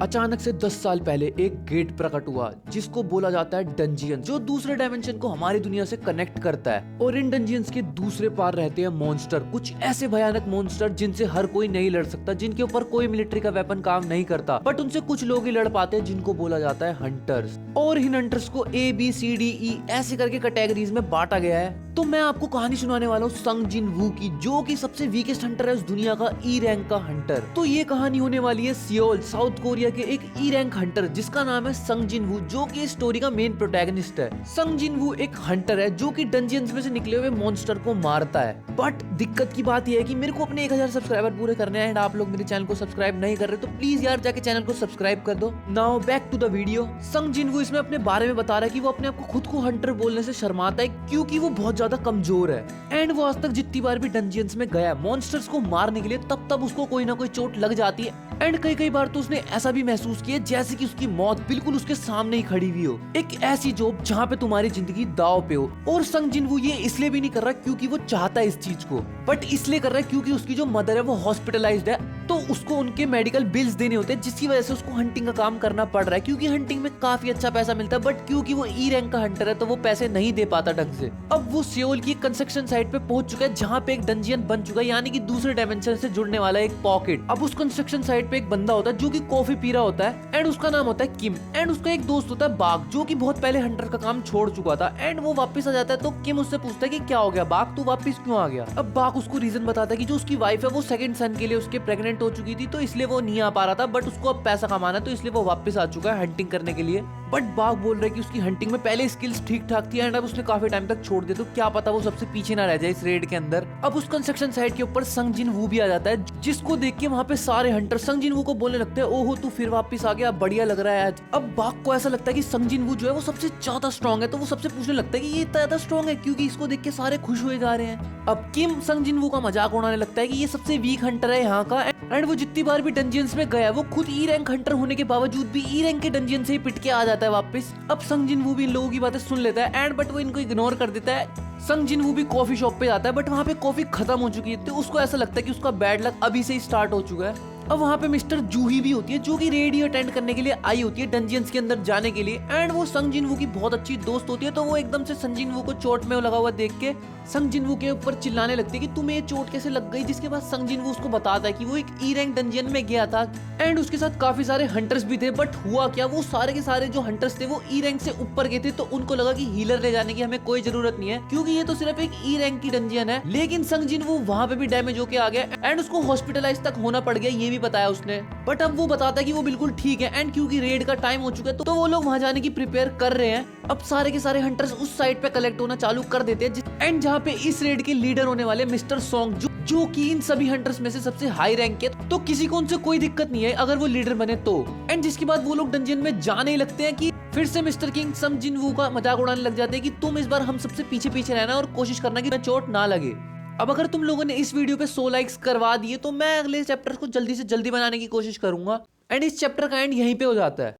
अचानक से 10 साल पहले एक गेट प्रकट हुआ जिसको बोला जाता है डंजियन, जो दूसरे डायमेंशन को हमारी दुनिया से कनेक्ट करता है। और इन डंजियंस के दूसरे पार रहते हैं मॉन्स्टर, कुछ ऐसे भयानक मॉन्स्टर जिनसे हर कोई नहीं लड़ सकता, जिनके ऊपर कोई मिलिट्री का वेपन काम नहीं करता, बट उनसे कुछ लोग ही लड़ पाते हैं, जिनको बोला जाता है हंटर्स। और इन हंटर्स को ABCDE ऐसे करके कैटेगरीज में बांटा गया है। तो मैं आपको कहानी सुनाने वाला हूँ संग जिन वू की, जो कि सबसे वीकेस्ट हंटर है उस दुनिया का, E रैंक का हंटर। तो ये कहानी होने वाली है सियोल, साउथ कोरिया के एक E रैंक हंटर जिसका नाम है संग जिन वू, जो कि इस स्टोरी का मेन प्रोटैगनिस्ट है। संग जिन वू एक हंटर है जो कि डंजियंस में से निकले हुए मॉन्स्टर को मारता है। बट दिक्कत की बात यह है कि मेरे को अपने 1000 सब्सक्राइबर पूरे करने हैं एंड आप लोग मेरे चैनल को सब्सक्राइब नहीं कर रहे, तो प्लीज यार जाके चैनल को सब्सक्राइब कर दो। Now back to the video. Sung Jin वू इसमें अपने बारे में बता रहा है कि वो अपने आप को खुद को हंटर बोलने से शर्माता है क्योंकि वो बहुत ज्यादा कमजोर है एंड वो आज तक जितनी बार भी डंजियंस में गया मॉन्स्टर्स को मारने के लिए, तब उसको कोई ना कोई चोट लग जाती है एंड कई बार तो उसने ऐसा भी महसूस किया जैसे कि उसकी मौत बिल्कुल उसके सामने ही खड़ी हुई हो, एक ऐसी जॉब जहाँ पे तुम्हारी जिंदगी दाव पे हो। और संग जिन वू ये इसलिए भी नहीं कर रहा क्योंकि वो चाहता है इस चीज को, बट इसलिए कर रहा है क्योंकि उसकी जो मदर है वो हॉस्पिटलाइज्ड है, तो उसको उनके मेडिकल बिल्स देने होते हैं, जिसकी वजह से उसको हंटिंग का काम करना पड़ रहा है। क्योंकि हंटिंग में काफी अच्छा पैसा मिलता है, बट क्योंकि वो E रैंक का हंटर है तो वो पैसे नहीं दे पाता ढंग से। अब वो सियोल की कंस्ट्रक्शन साइट पे पहुंच चुका है जहाँ पे एक डंजियन बन चुका है, यानी कि दूसरे डायमेंशन से जुड़ने वाला एक पॉकेट। अब उस कंस्ट्रक्शन साइट पे एक बंदा होता है जो कि कॉफी पी रहा होता है एंड उसका नाम होता है किम एंड उसका एक दोस्त होता है बाग, जो कि बहुत पहले हंटर का काम छोड़ चुका था एंड वो वापस आ जाता है। तो किम उससे पूछता है कि क्या हो गया बाग, तू वापस क्यों आ गया। अब बाग उसको रीजन बताता है कि जो उसकी वाइफ है वो सेकंड सन के लिए उसके प्रेग्नेंट हो चुकी थी, तो इसलिए वो नहीं आ पा रहा था, बट उसको अब पैसा कमाना है तो इसलिए वो वापस आ चुका है हंटिंग करने के लिए। बट बाग बोल रहा है कि उसकी हंटिंग में पहले स्किल्स ठीक ठाक थी एंड अब उसने काफी टाइम तक छोड़ दिया, तो क्या पता वो सबसे पीछे ना रह जाए इस रेड के अंदर। अब उस कंस्ट्रक्शन साइट के ऊपर संग जिन वू भी आ जाता है, जिसको देख के वहाँ पे सारे हंटर संग जिन वू को बोलने लगते हैं, ओहो तू फिर वापस आ गया, बढ़िया लग रहा है आज। अब बाग को ऐसा लगता है कि संग जिन वू जो है वो सबसे ज्यादा स्ट्रॉन्ग है, तो वो सबसे पूछने लगता है कि ये इतना ज्यादा स्ट्रॉन्ग है क्योंकि इसको देख के सारे खुश हुए जा रहे हैं। अब किम संग जिन वू का मजाक उड़ाने लगता है कि ये सबसे वीक हंटर है यहाँ का एंड वो जितनी बार भी डंजियंस में गया वो खुद E रैंक हंटर होने के बावजूद भी E रैंक के डंजियन से ही पिट के आ जाता है वापस। अब संग जिन वू भी इन लोगों की बातें सुन लेता है एंड बट वो इनको इग्नोर कर देता है। संग जिन वू भी कॉफी शॉप पे जाता है, बट वहाँ पे कॉफी खत्म हो चुकी है, तो उसको ऐसा लगता है कि उसका बैड लक अभी से ही स्टार्ट हो चुका है। अब वहाँ पे मिस्टर जूही भी होती है जो कि रेडियो अटेंड करने के लिए आई होती है डंजियंस के अंदर जाने के लिए एंड वो संग जिन वू की बहुत अच्छी दोस्त होती है, तो वो एकदम से संग जिन वू को चोट में लगा हुआ देख के संग जिन वू के ऊपर चिल्लाने लगती है कि तुम्हें ये चोट कैसे लग गई, जिसके बाद संग जिन वू उसको बताता है कि वो एक E रैंक डंजियन में गया था एंड उसके साथ काफी सारे हंटर्स भी थे, बट हुआ क्या वो सारे के सारे जो हंटर्स थे वो E रैंक से ऊपर गए थे, तो उनको लगा कि हीलर ले जाने की हमें कोई जरूरत नहीं है क्योंकि ये तो सिर्फ एक E रैंक की डंजियन है। लेकिन संग जिन वू वहाँ पे भी डैमेज होके आ गया एंड उसको हॉस्पिटलाइज तक होना पड़ गया, ये भी बताया उसने। बट अब वो बताता है कि वो बिल्कुल ठीक है एंड क्योंकि रेड का टाइम हो चुका है तो वो लोग वहां जाने की प्रिपेयर कर रहे हैं। अब सारे के सारे हंटर्स उस साइड पे कलेक्ट होना चालू कर देते हैं एंड जहाँ पे इस रेड के लीडर होने वाले मिस्टर सॉन्ग जो कि इन सभी हंटर्स में से सबसे हाई रैंक के, तो किसी को उनसे कोई दिक्कत नहीं है अगर वो लीडर बने तो। एंड जिसके बाद वो लोग डंजियन में जाने ही लगते हैं कि फिर से मिस्टर किंग संग जिन वू का मजाक उड़ाने लग जाते हैं कि तुम इस बार हम सबसे पीछे पीछे रहना और कोशिश करना कि चोट ना लगे। अब अगर तुम लोगों ने इस वीडियो पे 100 लाइक्स करवा दिए तो मैं अगले चैप्टर को जल्दी से जल्दी बनाने की कोशिश करूंगा एंड इस चैप्टर का एंड यहीं पे हो जाता है।